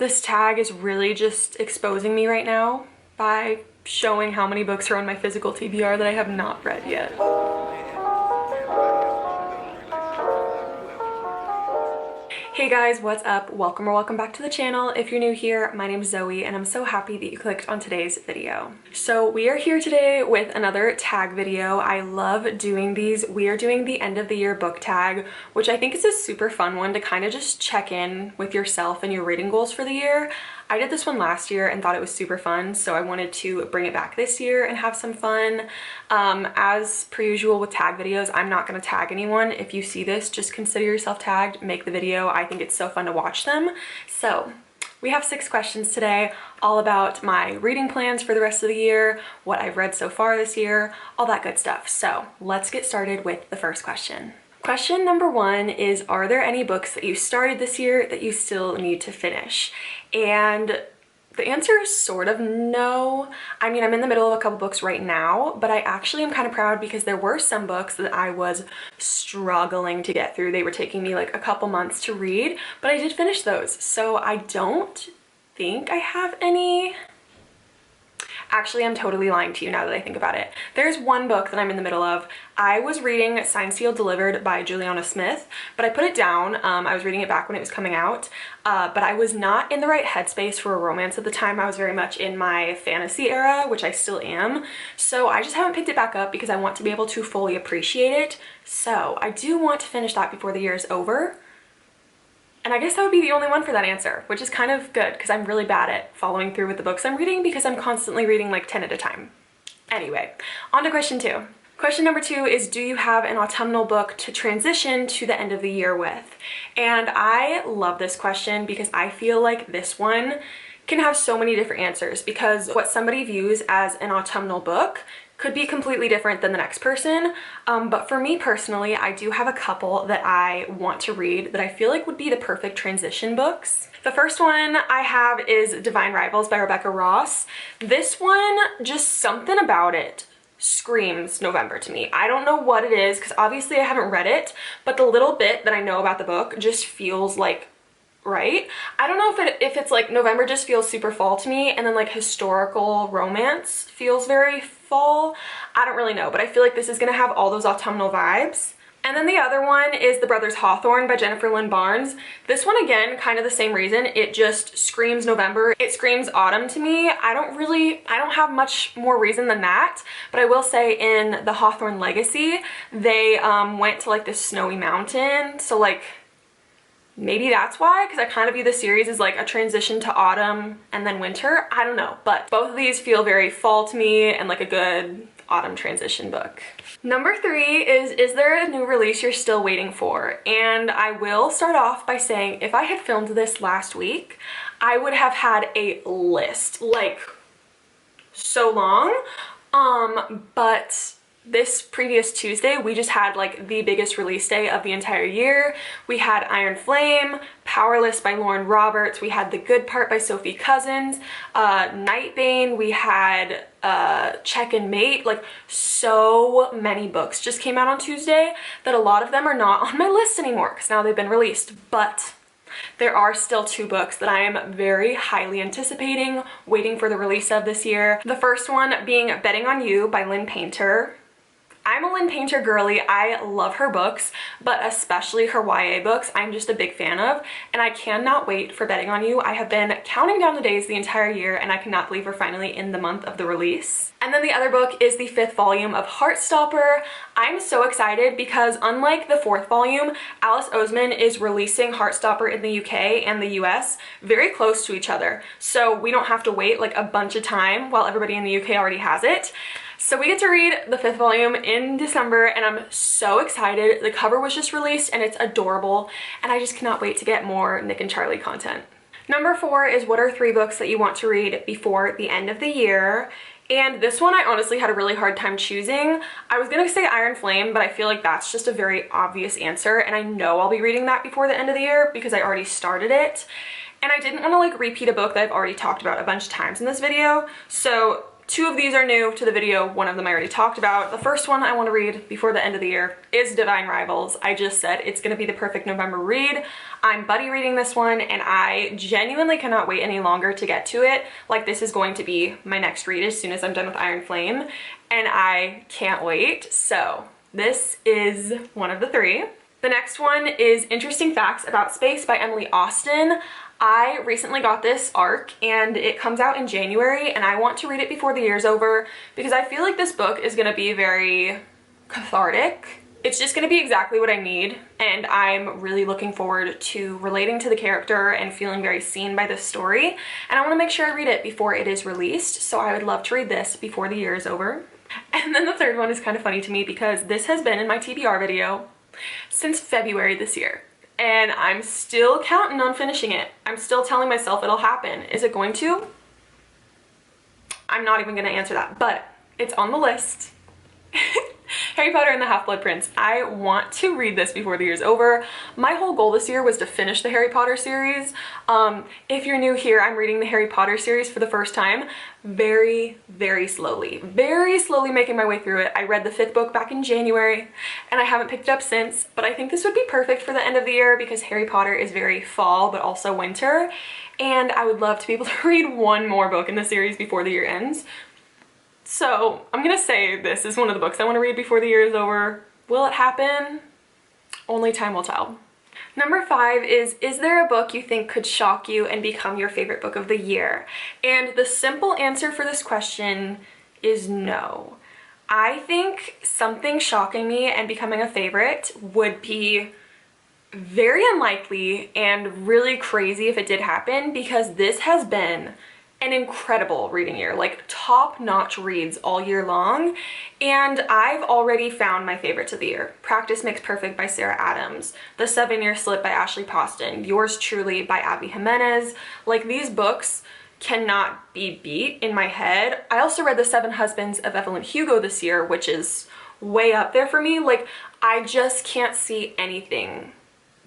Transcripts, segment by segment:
This tag is really just exposing me right now by showing how many books are on my physical TBR that I have not read yet. Hey guys, what's up? Welcome or welcome back to the channel. If you're new here, my name is Zoe and I'm so happy that you clicked on today's video. So we are here today with another tag video. I love doing these. We are doing the end of the year book tag, which I think is a super fun one to kind of just check in with yourself and your reading goals for the year. I did this one last year and thought it was super fun, so I wanted to bring it back this year and have some fun. As per usual with tag videos, I'm not going to tag anyone. If you see this, just consider yourself tagged, make the video. I think it's so fun to watch them. So we have 6 questions today, all about my reading plans for the rest of the year, what I've read so far this year, all that good stuff. So let's get started with the first question. Question number 1 is, are there any books that you started this year that you still need to finish? And the answer is sort of no. I mean, I'm in the middle of a couple books right now, but I actually am kind of proud because there were some books that I was struggling to get through. They were taking me like a couple months to read, but I did finish those. So I don't think I have any. Actually, I'm totally lying to you now that I think about it. There's one book that I'm in the middle of. I was reading Signed, Sealed, Delivered by Juliana Smith, but I put it down. I was reading it back when it was coming out, but I was not in the right headspace for a romance at the time. I was very much in my fantasy era, which I still am. So I just haven't picked it back up because I want to be able to fully appreciate it. So I do want to finish that before the year is over. And I guess that would be the only one for that answer, which is kind of good because I'm really bad at following through with the books I'm reading because I'm constantly reading like 10 at a time. Anyway, on to question 2. Question number 2 is, do you have an autumnal book to transition to the end of the year with? And I love this question because I feel like this one can have so many different answers, because what somebody views as an autumnal book could be completely different than the next person. But for me personally, I do have a couple that I want to read that I feel like would be the perfect transition books. The first one I have is Divine Rivals by Rebecca Ross. This one, just something about it screams November to me. I don't know what it is because obviously I haven't read it, but the little bit that I know about the book just feels like right. I don't know if it's like November just feels super fall to me, and then like historical romance feels very fall. I don't really know, but I feel like this is gonna have all those autumnal vibes. And then the other one is The Brothers Hawthorne by Jennifer Lynn Barnes. This one, again, kind of the same reason. It just screams November. It screams autumn to me. I don't have much more reason than that, but I will say in the Hawthorne Legacy, they went to like this snowy mountain, so like maybe that's why, because I kind of view the series as like a transition to autumn and then winter. I don't know, but both of these feel very fall to me and like a good autumn transition book. Number 3 is there a new release you're still waiting for? And I will start off by saying, if I had filmed this last week, I would have had a list, like so long, but this previous Tuesday, we just had like the biggest release day of the entire year. We had Iron Flame, Powerless by Lauren Roberts, we had The Good Part by Sophie Cousins, Nightbane, we had Check and Mate. Like, so many books just came out on Tuesday that a lot of them are not on my list anymore because now they've been released. But there are still 2 books that I am very highly anticipating, waiting for the release of this year. The first one being Betting on You by Lynn Painter. I'm a Lynn Painter girly. I love her books, but especially her YA books I'm just a big fan of, and I cannot wait for Betting on You. I have been counting down the days the entire year, and I cannot believe we're finally in the month of the release. And then the other book is the 5th volume of Heartstopper. I'm so excited because unlike the 4th volume, Alice Oseman is releasing Heartstopper in the UK and the US very close to each other. So we don't have to wait like a bunch of time while everybody in the UK already has it. So we get to read the 5th volume in December, and I'm so excited. The cover was just released and it's adorable, and I just cannot wait to get more Nick and Charlie content. Number 4 is, what are 3 books that you want to read before the end of the year? And this one I honestly had a really hard time choosing. I was gonna say Iron Flame, but I feel like that's just a very obvious answer, and I know I'll be reading that before the end of the year because I already started it. And I didn't want to like repeat a book that I've already talked about a bunch of times in this video, so Two of these are new to the video, one of them I already talked about. The first one I want to read before the end of the year is Divine Rivals. I just said it's going to be the perfect November read. I'm buddy reading this one and I genuinely cannot wait any longer to get to it. Like, this is going to be my next read as soon as I'm done with Iron Flame, and I can't wait. So this is one of the three. The next one is Interesting Facts About Space by Emily Austen. I recently got this arc and it comes out in January, and I want to read it before the year's over because I feel like this book is going to be very cathartic. It's just going to be exactly what I need, and I'm really looking forward to relating to the character and feeling very seen by this story, and I want to make sure I read it before it is released, so I would love to read this before the year is over. And then the third one is kind of funny to me because this has been in my TBR video since February this year. And I'm still counting on finishing it. I'm still telling myself it'll happen. Is it going to? I'm not even gonna answer that, but it's on the list. Harry Potter and the Half-Blood Prince. I want to read this before the year's over. My whole goal this year was to finish the Harry Potter series. If you're new here, I'm reading the Harry Potter series for the first time. Very slowly making my way through it. I read the 5th book back in January and I haven't picked it up since, but I think this would be perfect for the end of the year because Harry Potter is very fall but also winter, and I would love to be able to read one more book in the series before the year ends. So I'm gonna say this is one of the books I want to read before the year is over. Will it happen? Only time will tell. Number 5 is there a book you think could shock you and become your favorite book of the year? And the simple answer for this question is no. I think something shocking me and becoming a favorite would be very unlikely and really crazy if it did happen, because this has been an incredible reading year, like top-notch reads all year long, and I've already found my favorites of the year. Practice Makes Perfect by Sarah Adams, The 7-Year Slip by Ashley Poston, Yours Truly by Abby Jimenez. Like, these books cannot be beat in my head. I also read The 7 Husbands of Evelyn Hugo this year, which is way up there for me. Like, I just can't see anything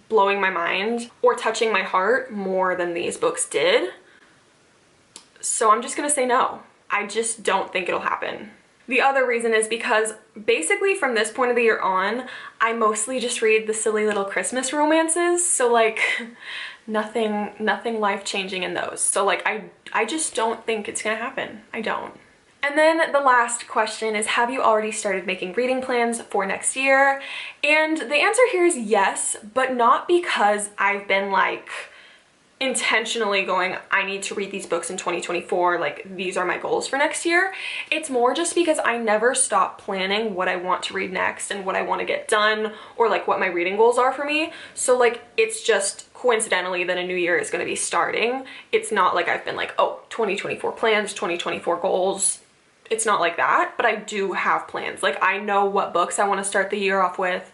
blowing my mind or touching my heart more than these books did. So I'm just gonna say no. I just don't think it'll happen. The other reason is because basically from this point of the year on, I mostly just read the silly little Christmas romances. So like nothing life-changing in those. So like I just don't think it's gonna happen. I don't. And then the last question is, have you already started making reading plans for next year? And the answer here is yes, but not because I've been like intentionally going, I need to read these books in 2024, like these are my goals for next year. It's more just because I never stop planning what I want to read next and what I want to get done, or like what my reading goals are for me. So like it's just coincidentally that a new year is going to be starting. It's not like I've been like, oh, 2024 plans, 2024 goals. It's not like that, but I do have plans. Like, I know what books I want to start the year off with.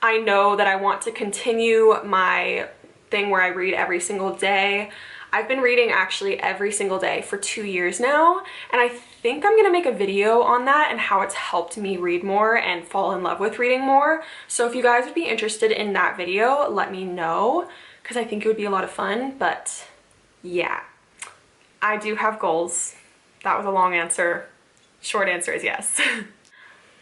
I know that I want to continue my thing where I read every single day. I've been reading actually every single day for 2 years now, and I think I'm gonna make a video on that and how it's helped me read more and fall in love with reading more. So if you guys would be interested in that video, let me know, because I think it would be a lot of fun. But yeah, I do have goals. That was a long answer. Short answer is yes.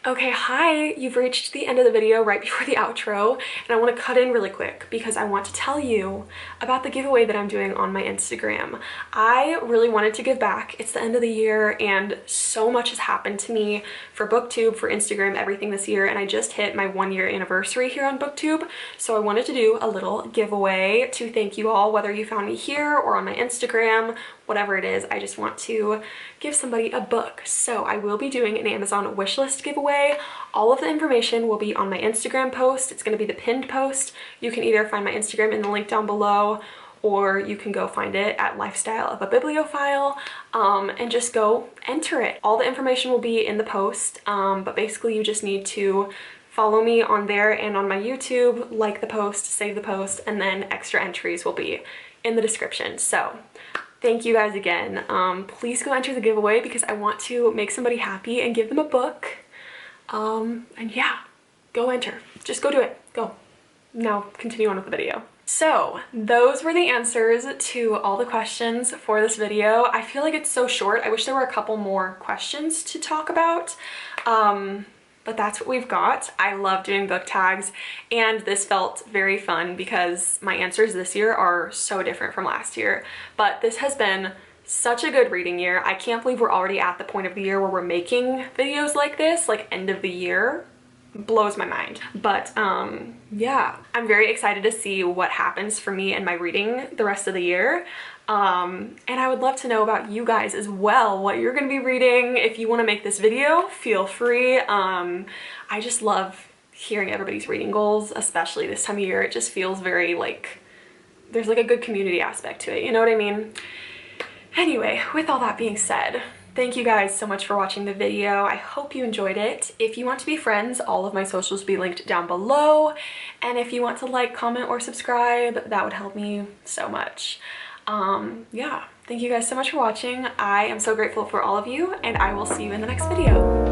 Okay, hi, you've reached the end of the video right before the outro, and I want to cut in really quick because I want to tell you about the giveaway that I'm doing on my Instagram. I really wanted to give back. It's the end of the year and so much has happened to me for BookTube, for Instagram, everything this year, and I just hit my 1-year anniversary here on BookTube, so I wanted to do a little giveaway to thank you all, whether you found me here or on my Instagram, whatever it is. I just want to give somebody a book. So I will be doing an Amazon wishlist giveaway. All of the information will be on my Instagram post. It's going to be the pinned post. You can either find my Instagram in the link down below, or you can go find it at Lifestyle of a Bibliophile, and just go enter it. All the information will be in the post, but basically you just need to follow me on there and on my YouTube, like the post, save the post, and then extra entries will be in the description. So thank you guys again. Please go enter the giveaway because I want to make somebody happy and give them a book. And yeah, go enter. Just go do it. Go. Now continue on with the video. So those were the answers to all the questions for this video. I feel like it's so short. I wish there were a couple more questions to talk about. But that's what we've got. I love doing book tags, and this felt very fun because my answers this year are so different from last year. But this has been such a good reading year. I can't believe we're already at the point of the year where we're making videos like this, like end of the year. Blows my mind. But yeah, I'm very excited to see what happens for me and my reading the rest of the year. And I would love to know about you guys as well, what you're gonna be reading. If you want to make this video, feel free. I just love hearing everybody's reading goals, especially this time of year. It just feels very like there's like a good community aspect to it, you know what I mean? Anyway, with all that being said, thank you guys so much for watching the video. I hope you enjoyed it. If you want to be friends, all of my socials will be linked down below. And if you want to like, comment, or subscribe, that would help me so much. Yeah, thank you guys so much for watching. I am so grateful for all of you, and I will see you in the next video.